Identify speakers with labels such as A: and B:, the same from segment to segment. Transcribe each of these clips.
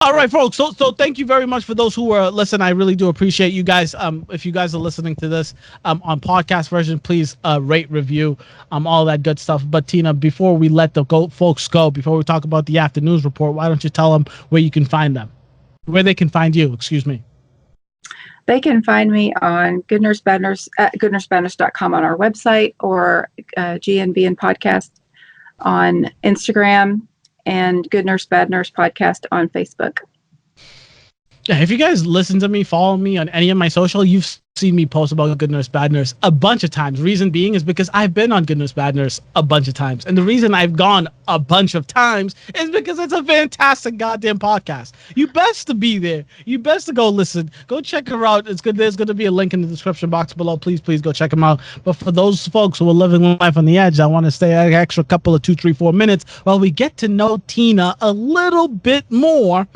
A: All right, folks. So thank you very much for those who are listening. I really do appreciate you guys. If you guys are listening to this on podcast version, please rate, review, all that good stuff. But Tina, before we let the folks go, before we talk about the afternoons report, why don't you tell them where you can find them, where they can find you? Excuse me.
B: They can find me on Good Nurse Bad Nurse at goodnursebadnurse.com on our website, or GNBN Podcast on Instagram, and Good Nurse Bad Nurse Podcast on Facebook.
A: Yeah, if you guys listen to me, follow me on any of my social, you've seen me post about Good Nurse Bad Nurse a bunch of times. Reason being is because I've been on Good Nurse Bad Nurse a bunch of times. And the reason I've gone a bunch of times is because it's a fantastic goddamn podcast. You best to be there. You best to go listen. Go check her out. It's good. There's going to be a link in the description box below. Please go check them out. But for those folks who are living life on the edge, I want to stay an extra couple of 2, 3, 4 minutes while we get to know Tina a little bit more.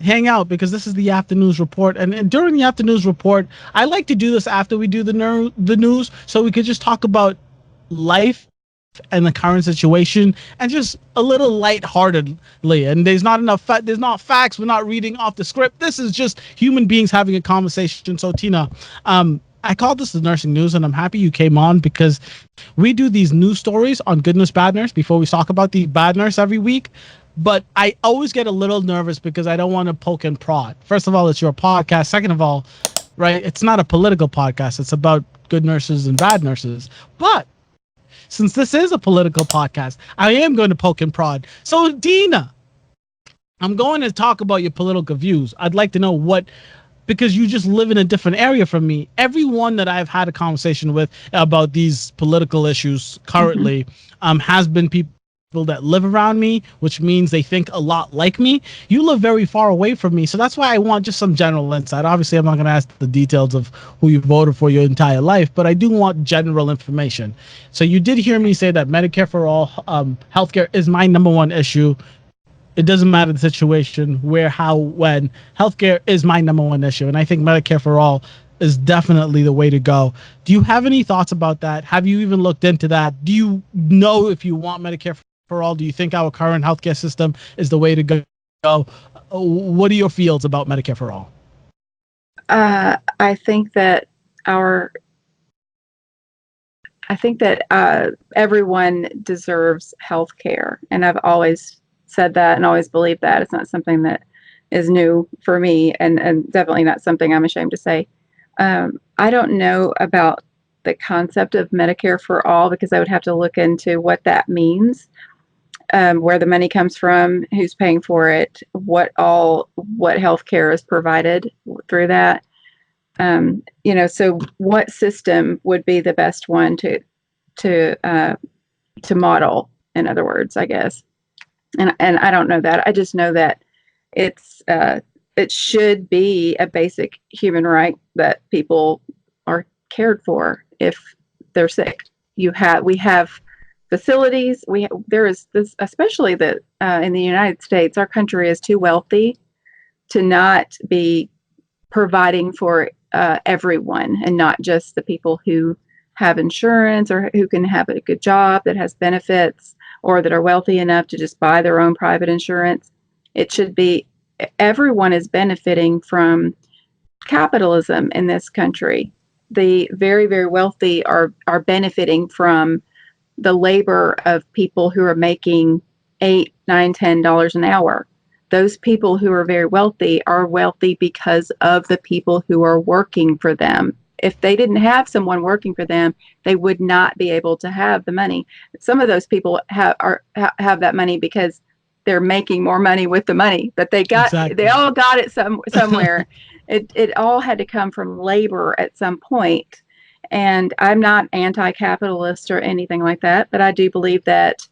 A: Hang out, because this is the afternoons report, and during the afternoons report, I like to do this after we do the news, so we could just talk about life and the current situation, and just a little lightheartedly. And there's not enough there's not facts. We're not reading off the script. This is just human beings having a conversation. So Tina, I called this the nursing news, and I'm happy you came on, because we do these news stories on Good Nurse Bad Nurse before we talk about the bad nurse every week. But I always get a little nervous because I don't want to poke and prod. First of all, it's your podcast. Second of all, right, it's not a political podcast. It's about good nurses and bad nurses. But since this is a political podcast, I am going to poke and prod. So, Dina, I'm going to talk about your political views. I'd like to know because you just live in a different area from me. Everyone that I've had a conversation with about these political issues currently has been people that live around me, which means they think a lot like me. You live very far away from me, so that's why I want just some general insight. Obviously, I'm not going to ask the details of who you voted for your entire life, but I do want general information. So you did hear me say that Medicare for all, healthcare is my number one issue. It doesn't matter the situation, where, how, when. Healthcare is my number one issue, and I think Medicare for all is definitely the way to go. Do you have any thoughts about that? Have you even looked into that? Do you know if you want Medicare for all? Do you think our current healthcare system is the way to go? What are your feels about Medicare for all?
B: I think that everyone deserves health care, and I've always said that and always believed that. It's not something that is new for me, and definitely not something I'm ashamed to say. I don't know about the concept of Medicare for all, because I would have to look into what that means. Where the money comes from, who's paying for it, what health care is provided through that. So what system would be the best one to model, in other words, I guess. And I don't know that. I just know that it should be a basic human right that people are cared for if they're sick. We have facilities. There is this, especially that in the United States, our country is too wealthy to not be providing for everyone, and not just the people who have insurance or who can have a good job that has benefits, or that are wealthy enough to just buy their own private insurance. It should be everyone is benefiting from capitalism in this country. The very, very wealthy are benefiting from the labor of people who are making $8, $9, $10 an hour. Those people who are very wealthy are wealthy because of the people who are working for them. If they didn't have someone working for them, they would not be able to have the money. Some of those people have that money because they're making more money with the money that they got. Exactly. They all got it somewhere. It all had to come from labor at some point. And I'm not anti-capitalist or anything like that, but I do believe that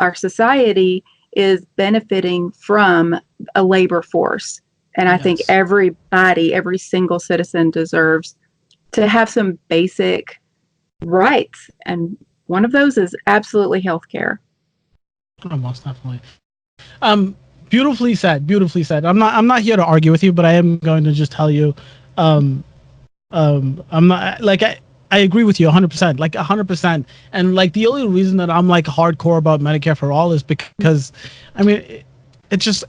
B: our society is benefiting from a labor force. And I think everybody, every single citizen deserves to have some basic rights. And one of those is absolutely health care.
A: Oh, most definitely. Beautifully said. Beautifully said. I'm not here to argue with you, but I am going to just tell you, I'm not like I agree with you 100%, like 100%. And like the only reason that I'm like hardcore about Medicare for all is because, I mean, it's just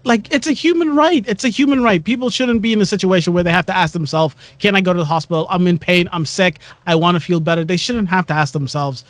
A: Like, it's a human right. It's a human right. People shouldn't be in a situation where they have to ask themselves, can I go to the hospital? I'm in pain. I'm sick. I want to feel better. They shouldn't have to ask themselves,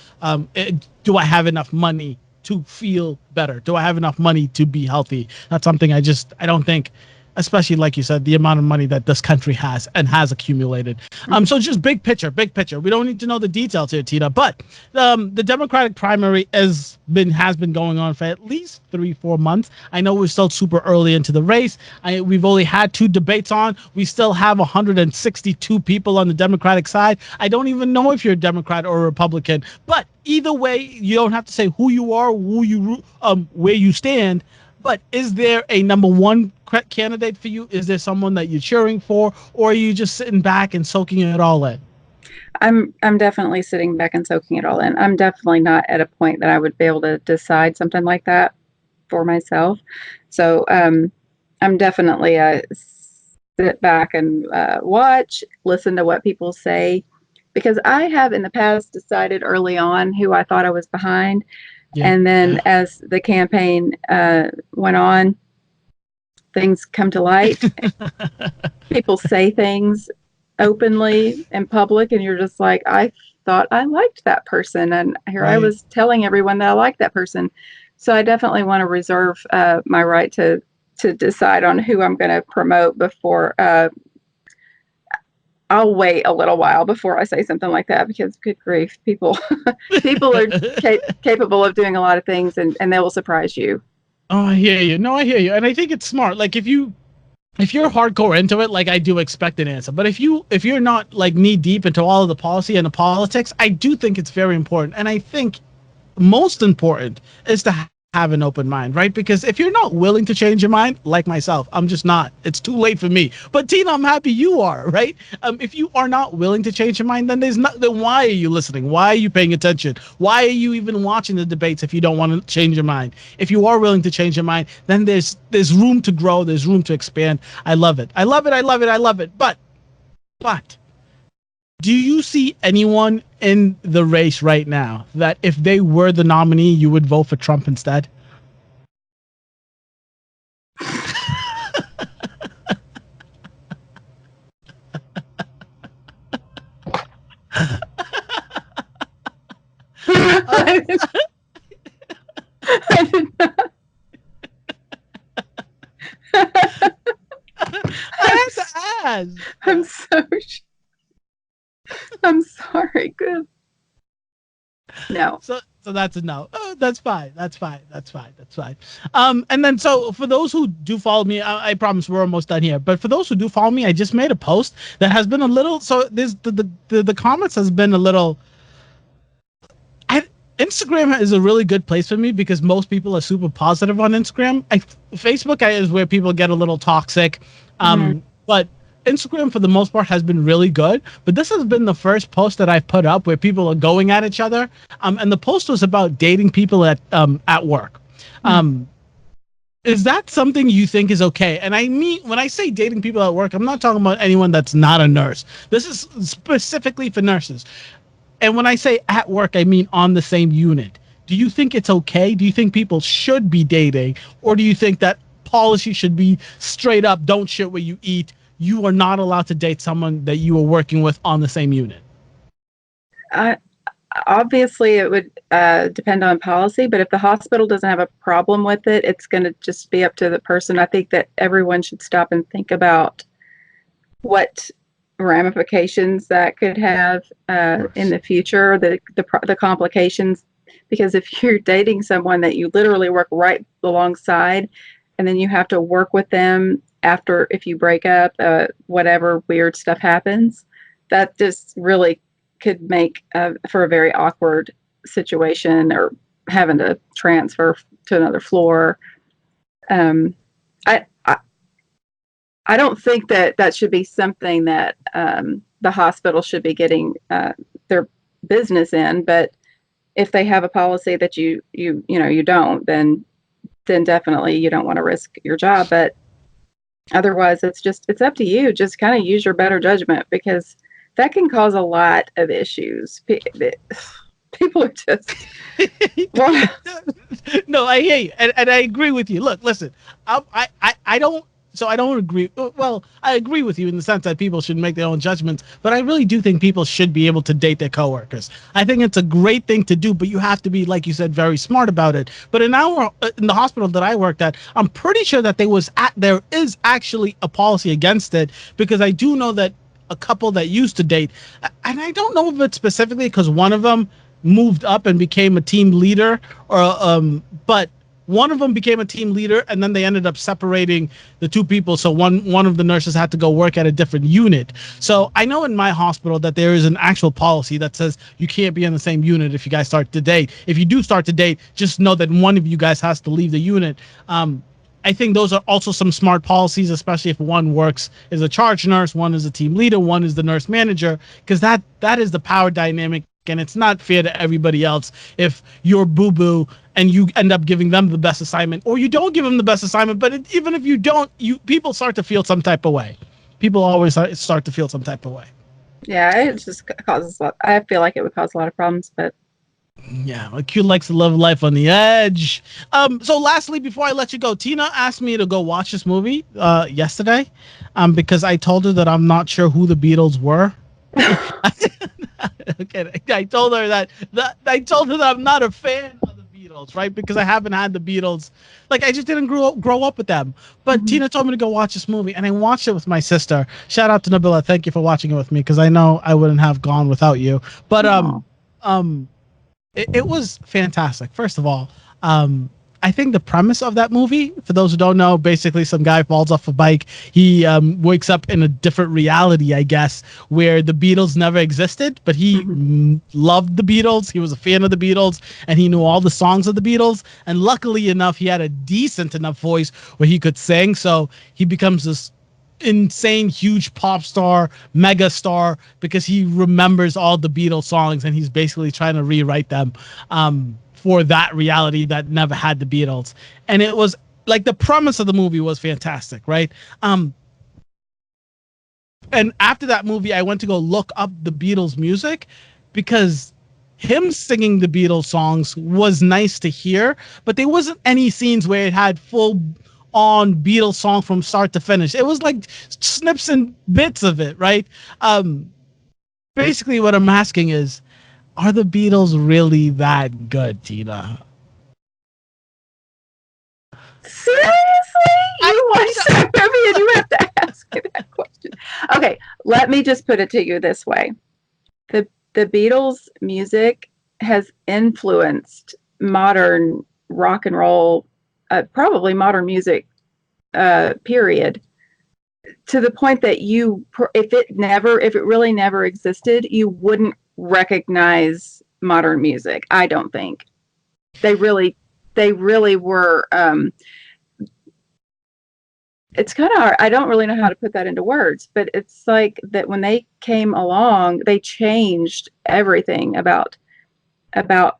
A: do I have enough money to feel better? Do I have enough money to be healthy? That's something I don't think, especially like you said, the amount of money that this country has and has accumulated. So just big picture, big picture. We don't need to know the details here, Tina, but the Democratic primary has been going on for at least 3-4 months. I know we're still super early into the race. We've only had 2 debates on. We still have 162 people on the Democratic side. I don't even know if you're a Democrat or a Republican, but either way, you don't have to say who you are, where you stand. But is there a number one candidate for you? Is there someone that you're cheering for, or are you just sitting back and soaking it all in?
B: I'm definitely sitting back and soaking it all in. I'm definitely not at a point that I would be able to decide something like that for myself. So I'm definitely sit back and watch, listen to what people say, because I have in the past decided early on who I thought I was behind.
A: Yeah.
B: And then as the campaign went on, things come to light. People say things openly in public, and you're just like, I thought I liked that person. And here I was telling everyone that I liked that person. So I definitely want to reserve my right to decide on who I'm going to promote before I'll wait a little while before I say something like that, because good grief, people are capable of doing a lot of things, and they will surprise you.
A: Oh, I hear you. No, I hear you. And I think it's smart. Like, if you're hardcore into it, like, I do expect an answer. But if you're not like knee deep into all of the policy and the politics, I do think it's very important. And I think most important is to have an open mind, right? Because if you're not willing to change your mind, like myself, I'm just not. It's too late for me. But Tina, I'm happy you are, right? If you are not willing to change your mind, then then why are you listening? Why are you paying attention? Why are you even watching the debates if you don't want to change your mind? If you are willing to change your mind, then there's room to grow, there's room to expand. I love it. I love it. I love it. I love it. But do you see anyone in the race right now that if they were the nominee, you would vote for Trump instead?
B: I did not.
A: I have to ask.
B: I'm sorry. Good. No.
A: So that's a no. Oh, that's fine. That's fine. And then, so for those who do follow me, I promise we're almost done here. But for those who do follow me, I just made a post that has been a little. So there's the comments has been a little. Instagram is a really good place for me because most people are super positive on Instagram. Facebook is where people get a little toxic, but Instagram for the most part has been really good. But this has been the first post that I've put up where people are going at each other, and the post was about dating people at work. Is that something you think is okay? And I mean, when I say dating people at work, I'm not talking about anyone that's not a nurse. This is specifically for nurses. And when I say at work, I mean on the same unit. Do you think it's okay? Do you think people should be dating? Or do you think that policy should be straight up, don't shit where you eat? You are not allowed to date someone that you are working with on the same unit.
B: Obviously, it would depend on policy, but if the hospital doesn't have a problem with it, it's going to just be up to the person. I think that everyone should stop and think about what ramifications that could have in the future, the complications, because if you're dating someone that you literally work right alongside, and then you have to work with them after, if you break up, whatever weird stuff happens, that just really could make for a very awkward situation, or having to transfer to another floor. I don't think that should be something that the hospital should be getting their business in. But if they have a policy that you don't, then definitely you don't want to risk your job. But otherwise, it's up to you. Just kind of use your better judgment, because that can cause a lot of issues. People are just well,
A: No, I hear you, and I agree with you. Look, listen, I don't. So I don't agree. Well, I agree with you in the sense that people should make their own judgments, but I really do think people should be able to date their coworkers. I think it's a great thing to do, but you have to be, like you said, very smart about it. But in the hospital that I worked at, I'm pretty sure that there is actually a policy against it, because I do know that a couple that used to date, and I don't know if it's specifically because one of them moved up and became a team leader, or but one of them became a team leader, and then they ended up separating the two people. So one of the nurses had to go work at a different unit. So I know in my hospital that there is an actual policy that says you can't be in the same unit if you guys start to date. If you do start to date, just know that one of you guys has to leave the unit. I think those are also some smart policies, especially if one works as a charge nurse, one is a team leader, one is the nurse manager, because that is the power dynamic. And it's not fair to everybody else if you're boo-boo and you end up giving them the best assignment, or you don't give them the best assignment. But even if you don't, people start to feel some type of way. People always start to feel some type of way.
B: yeah, it just causes a lot. I feel like it would cause a lot of problems, but
A: Yeah, well, Q likes to live life on the edge. So lastly, before I let you go, Tina asked me to go watch this movie yesterday, because I told her that I'm not sure who the Beatles were. Okay, I told her that I'm not a fan of the Beatles, right? Because I haven't had the Beatles, like I just didn't grow up with them. But Tina told me to go watch this movie, and I watched it with my sister. Shout out to Nabila, thank you for watching it with me, because I know I wouldn't have gone without you. But it was fantastic. First of all, I think the premise of that movie, for those who don't know, basically some guy falls off a bike. He wakes up in a different reality, I guess, where the Beatles never existed, but he loved the Beatles. He was a fan of the Beatles, and he knew all the songs of the Beatles. And luckily enough, he had a decent enough voice where he could sing. So he becomes this insane, huge pop star, mega star, because he remembers all the Beatles songs, and he's basically trying to rewrite them. For that reality that never had the Beatles. And it was like, the premise of the movie was fantastic, right? And after that movie, I went to go look up the Beatles music, because him singing the Beatles songs was nice to hear, but there wasn't any scenes where it had full on Beatles song from start to finish. It was like snips and bits of it, right? Basically what I'm asking is, are the Beatles really that good, Tina?
B: seriously, you watched that movie and you have to ask me that question. Okay, let me just put it to you this way: the Beatles' music has influenced modern rock and roll, probably modern music, period, to the point that if it really never existed, you wouldn't recognize modern music. I don't think they really were. It's kind of hard. I don't really know how to put that into words, but it's like that when they came along, they changed everything about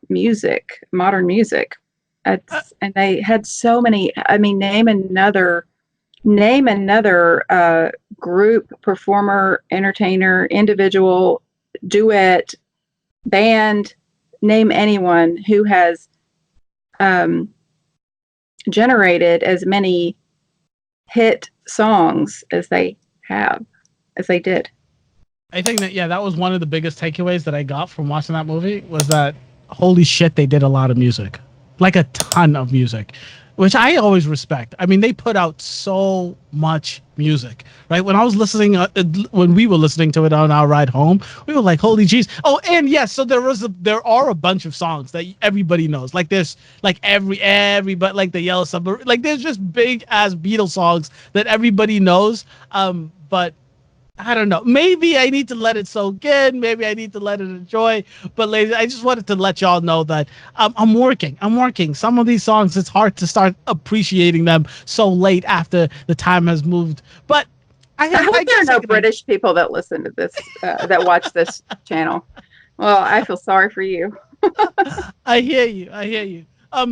B: music, modern music. And they had so many. I mean, name another group, performer, entertainer, individual, duet, band, name anyone who has generated as many hit songs as they did.
A: I think that, yeah, that was one of the biggest takeaways that I got from watching that movie, was that, holy shit, they did a lot of music, like a ton of music, which I always respect. I mean, they put out so much music, right? When when we were listening to it on our ride home, we were like, holy jeez. Oh, and yes, so there are a bunch of songs that everybody knows. Like there's like everybody, like the Yellow Submarine, like there's just big ass Beatles songs that everybody knows. But I don't know. Maybe I need to let it soak in. Maybe I need to let it enjoy. But ladies, I just wanted to let y'all know that I'm working. Some of these songs, it's hard to start appreciating them so late after the time has moved. But
B: I hope there are no British people that listen to this, that watch this channel. Well, I feel sorry for you.
A: I hear you.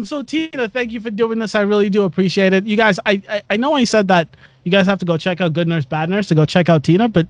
A: So Tina, thank you for doing this. I really do appreciate it. You guys, I know I said that, You guys have to go check out Good Nurse Bad Nurse to go check out Tina, but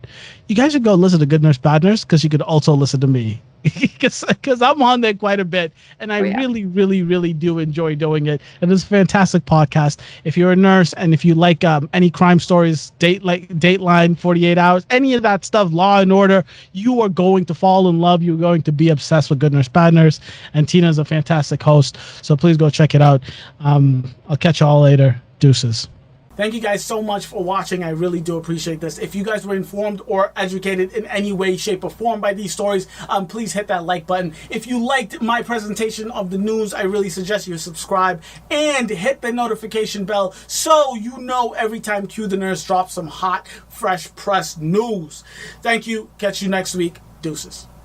A: you guys should go listen to Good Nurse Bad Nurse because you could also listen to me. Because I'm on there quite a bit, and I really, really, really do enjoy doing it. And it's a fantastic podcast. If you're a nurse and if you like any crime stories, Dateline, 48 Hours, any of that stuff, Law and Order, you are going to fall in love. You're going to be obsessed with Good Nurse Bad Nurse. And Tina's a fantastic host, so please go check it out. I'll catch you all later. Deuces. Thank you guys so much for watching. I really do appreciate this. If you guys were informed or educated in any way, shape, or form by these stories, please hit that like button. If you liked my presentation of the news, I really suggest you subscribe and hit the notification bell so you know every time Q the Nurse drops some hot, fresh press news. Thank you. Catch you next week. Deuces.